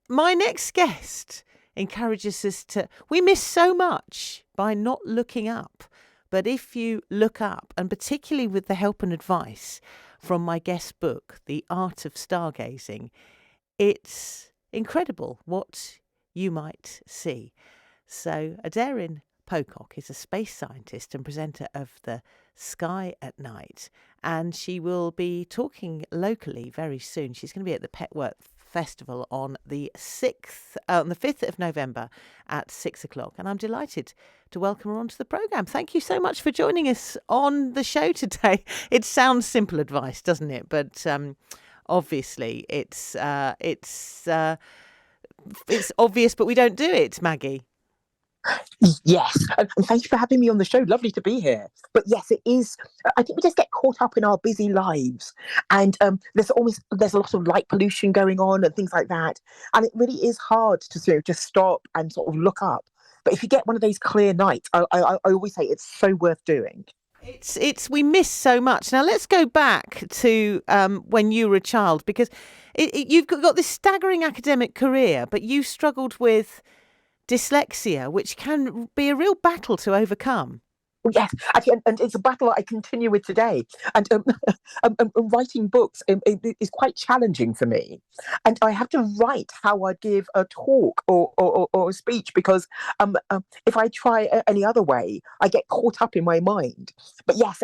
my next guest encourages us we miss so much by not looking up. But if you look up, and particularly with the help and advice from my guest book, The Art of Stargazing, it's incredible what you might see. So Aderin-Pocock is a space scientist and presenter of The Sky at Night, and she will be talking locally very soon. She's going to be at the Petworth Festival on the 5th of November at 6:00, and I'm delighted to welcome her onto the programme. Thank you so much for joining us on the show today. It sounds simple advice, doesn't it? But obviously it's obvious, but we don't do it, Maggie. Yes, and thank you for having me on the show. Lovely to be here. But yes, it is. I think we just get caught up in our busy lives, and there's a lot of light pollution going on and things like that, and it really is hard to sort of just stop and sort of look up. But if you get one of those clear nights, I always say it's so worth doing. We miss so much. Now let's go back to when you were a child, because you've got this staggering academic career, but you struggled with dyslexia, which can be a real battle to overcome. Yes, actually, and it's a battle I continue with today. And writing books is quite challenging for me. And I have to write how I'd give a talk or a speech, because if I try any other way, I get caught up in my mind. But yes,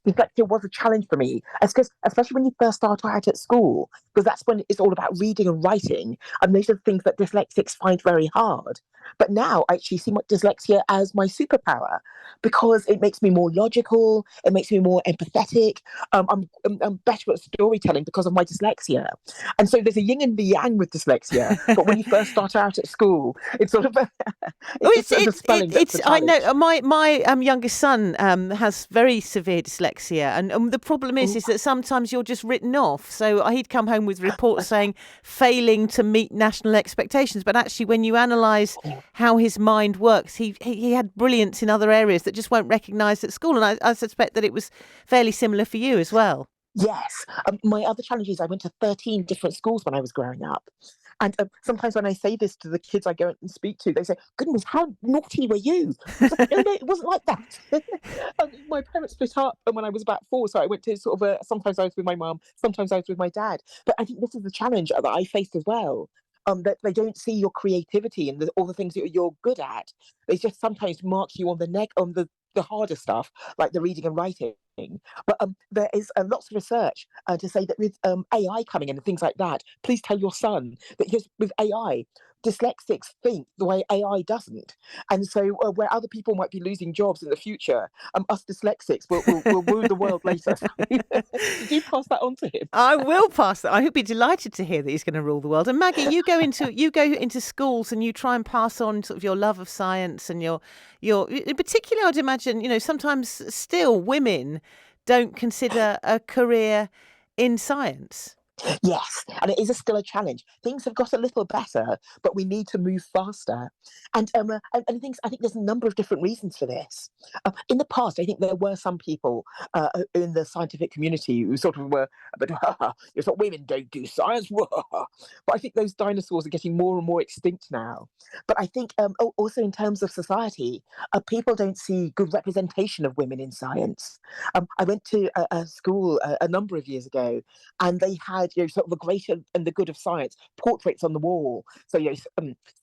dyslexia was a challenge for me, especially when you first start out at school, because that's when it's all about reading and writing, and those are the things that dyslexics find very hard. But now I actually see my dyslexia as my superpower, because it makes me more logical, it makes me more empathetic. I'm better at storytelling because of my dyslexia. And so there's a yin and the yang with dyslexia. But when you first start out at school, it's sort of I know my youngest son has very severe dyslexia, and the problem is that sometimes you're just written off. So he'd come home with reports saying failing to meet national expectations, but actually when you analyse how his mind works, he had brilliance in other areas that just weren't recognised at school, and I suspect that it was fairly similar for you as well. Yes, my other challenge is I went to 13 different schools when I was growing up. And sometimes when I say this to the kids I go and speak to, they say, "Goodness, how naughty were you?" Like, no, it wasn't like that. My parents split up when I was about 4, so I went to sort of sometimes I was with my mum, sometimes I was with my dad. But I think this is the challenge that I faced as well. That they don't see your creativity and all the things that you're good at. They just sometimes mark you on the harder stuff, like the reading and writing. But there is lots of research to say that with AI coming in and things like that, please tell your son that because with AI, dyslexics think the way AI doesn't. And so where other people might be losing jobs in the future, us dyslexics will rule the world later. Did you pass that on to him? I will pass that. I would be delighted to hear that he's going to rule the world. And Maggie, you go into schools and you try and pass on sort of your love of science and your in particular, I'd imagine, sometimes still women don't consider a career in science. Yes, and it is still a challenge. Things have got a little better, but we need to move faster. And I think there's a number of different reasons for this. In the past, I think there were some people in the scientific community who sort of were, but it's not women don't do science. But I think those dinosaurs are getting more and more extinct now. But I think also in terms of society, people don't see good representation of women in science. I went to a school a number of years ago, and they had sort of the greater and the good of science portraits on the wall. So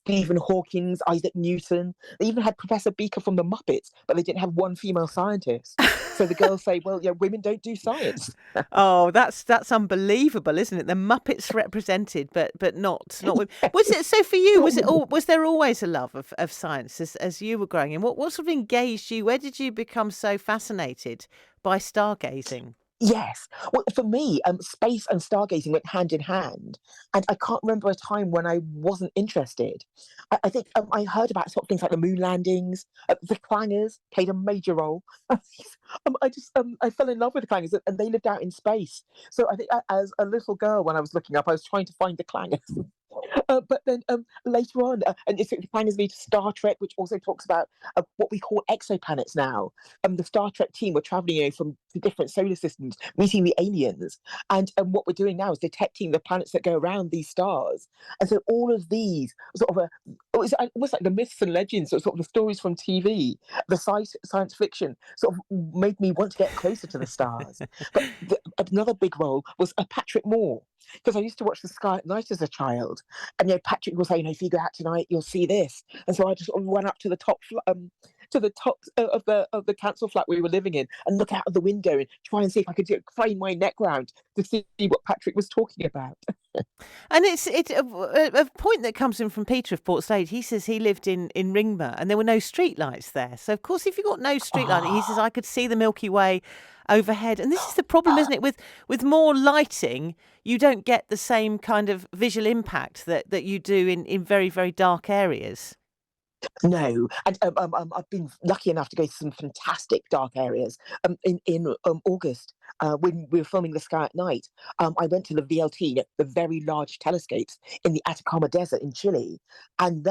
Stephen Hawking's, Isaac Newton. They even had Professor Beaker from the Muppets, but they didn't have one female scientist. So the girls say, well, women don't do science. Oh, that's unbelievable, isn't it? The Muppets represented, but not women. Was it so for you? Was there always a love of science as you were growing? And what sort of engaged you? Where did you become so fascinated by stargazing? Yes. Well, for me, space and stargazing went hand in hand. And I can't remember a time when I wasn't interested. I think I heard about sort of things like the moon landings, the clangers played a major role. I fell in love with the clangers, and they lived out in space. So I think as a little girl, when I was looking up, I was trying to find the clangers. But then later on, and it finds me to Star Trek, which also talks about what we call exoplanets now. The Star Trek team were traveling, from different solar systems, meeting the aliens, and what we're doing now is detecting the planets that go around these stars. And so all of these sort of it was almost like the myths and legends, sort of the stories from TV, the science fiction, sort of made me want to get closer to the stars. But another big role was Patrick Moore, because I used to watch the sky at night as a child, and Patrick will say, if you go out tonight, you'll see this. And so I just sort of went up to the top, of the council flat we were living in, and look out of the window and try and see if I could crane my neck round to see what Patrick was talking about. And it's a point that comes in from Peter of Port Stage. He says he lived in Ringmer and there were no street lights there. So of course, if you've got no street light, he says I could see the Milky Way overhead. And this is the problem, isn't it? With more lighting, you don't get the same kind of visual impact that you do in very, very dark areas. No, and I've been lucky enough to go to some fantastic dark areas. In August, when we were filming The Sky at Night, I went to the VLT, the very large telescopes in the Atacama Desert in Chile, and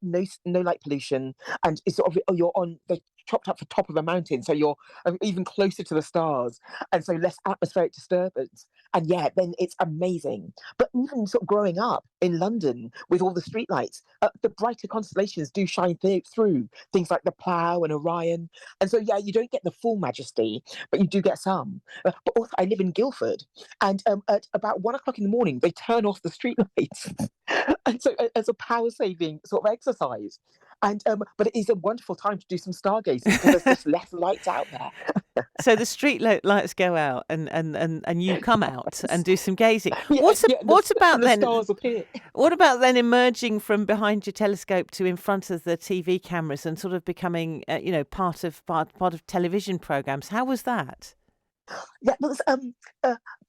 there's no light pollution, and it's sort of you're on the chopped up the top of a mountain, so you're even closer to the stars, and so less atmospheric disturbance. And then it's amazing. But even sort of growing up in London with all the streetlights, the brighter constellations do shine through things like the Plough and Orion. And so, you don't get the full majesty, but you do get some. But also, I live in Guildford, and at about 1 o'clock in the morning, they turn off the streetlights. And so, as a power saving sort of exercise. And but it is a wonderful time to do some stargazing because there's just less lights out there. So the street lights go out, and you come out and do some gazing. Yeah, What about the then? Stars appear. What about then emerging from behind your telescope to in front of the TV cameras and sort of becoming, part of television programs? How was that? Yeah, well,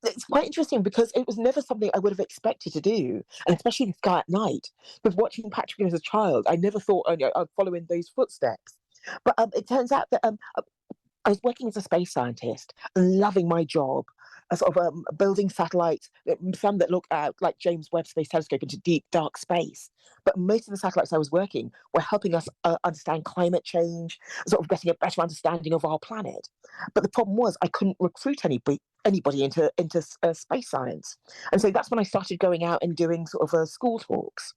it's quite interesting because it was never something I would have expected to do, and especially The Sky at Night. Because watching Patrick as a child, I never thought I'd follow in those footsteps. But it turns out that I was working as a space scientist and loving my job, sort of building satellites, some that look out like James Webb Space Telescope into deep, dark space. But most of the satellites I was working were helping us understand climate change, sort of getting a better understanding of our planet. But the problem was I couldn't recruit anybody into space science. And so that's when I started going out and doing sort of school talks.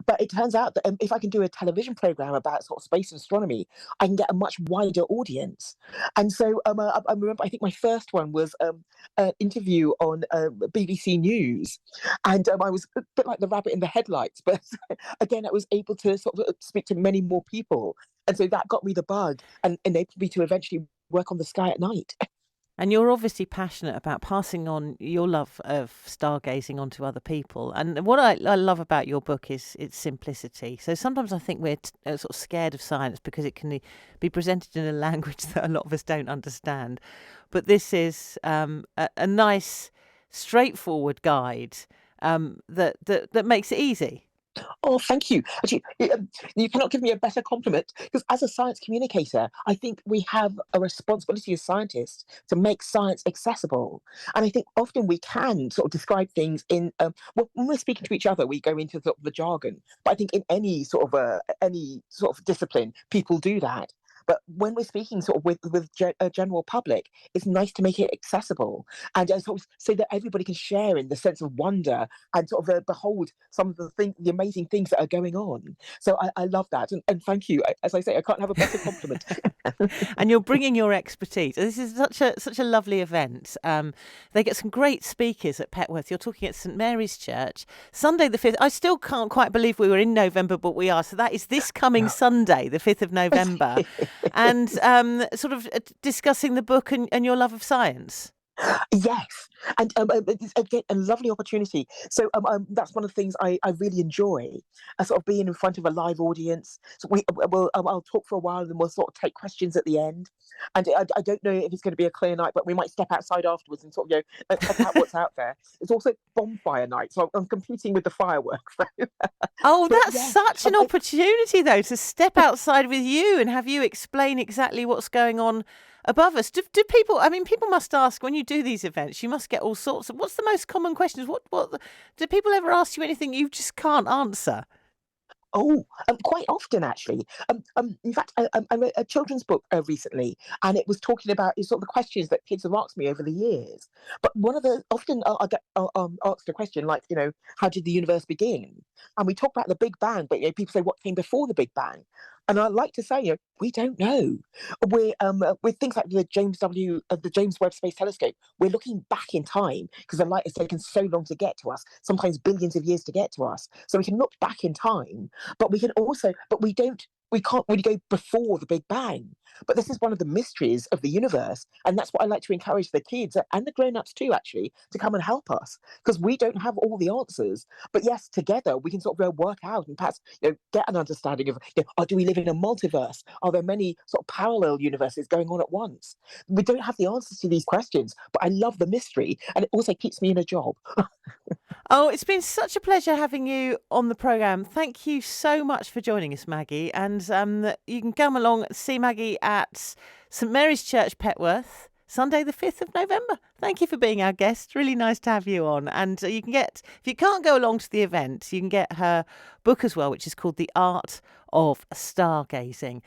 But it turns out that if I can do a television program about sort of space and astronomy, I can get a much wider audience. And so I remember, I think my first one was an interview on BBC News. And I was a bit like the rabbit in the headlights, but again, I was able to sort of speak to many more people. And so that got me the bug and enabled me to eventually work on The Sky at Night. And you're obviously passionate about passing on your love of stargazing onto other people. And what I love about your book is its simplicity. So sometimes I think we're sort of scared of science because it can be presented in a language that a lot of us don't understand. But this is a nice, straightforward guide that makes it easy. Oh, thank you. Actually, you cannot give me a better compliment, because as a science communicator, I think we have a responsibility as scientists to make science accessible. And I think often we can sort of describe things in, when we're speaking to each other, we go into sort of the jargon. But I think in any sort of discipline, people do that. But when we're speaking sort of with a general public, it's nice to make it accessible and sort of so that everybody can share in the sense of wonder and sort of behold some of the amazing things that are going on. So I love that, and thank you. As I say, I can't have a better compliment. And you're bringing your expertise. This is such a lovely event. They get some great speakers at Petworth. You're talking at St Mary's Church, Sunday the 5th. I still can't quite believe we were in November, but we are. So that is this coming Sunday, the 5th of November. And sort of discussing the book and your love of science. Yes, and it's again a lovely opportunity. So that's one of the things I really enjoy, sort of being in front of a live audience. So I'll talk for a while, and then we'll sort of take questions at the end. And I don't know if it's going to be a clear night, but we might step outside afterwards and sort of check out what's out there. It's also bonfire night, so I'm competing with the fireworks. Oh, that's such an opportunity, though, to step outside with you and have you explain exactly what's going on above us. Do people? I mean, people must ask when you do these events. You must get all sorts of. What's the most common questions? Do people ever ask you anything you just can't answer? Oh, quite often actually. In fact, I read a children's book recently, and it was talking about sort of the questions that kids have asked me over the years. But one of the often I get asked a question like, how did the universe begin? And we talk about the Big Bang, but people say what came before the Big Bang. And I like to say, we don't know. We're with things like the James Webb Space Telescope, we're looking back in time because the light has taken so long to get to us, sometimes billions of years to get to us. So we can look back in time, but we can't really go before the Big Bang. But this is one of the mysteries of the universe. And that's what I like to encourage the kids and the grown-ups too, actually, to come and help us, because we don't have all the answers. But yes, together we can sort of work out and perhaps get an understanding of, do we live in a multiverse? Are there many sort of parallel universes going on at once? We don't have the answers to these questions, but I love the mystery, and it also keeps me in a job. Oh, it's been such a pleasure having you on the programme. Thank you so much for joining us, Maggie. And you can come along and see Maggie at St Mary's Church, Petworth, Sunday the 5th of November. Thank you for being our guest. Really nice to have you on. And you can get, if you can't go along to the event, you can get her book as well, which is called The Art of Stargazing.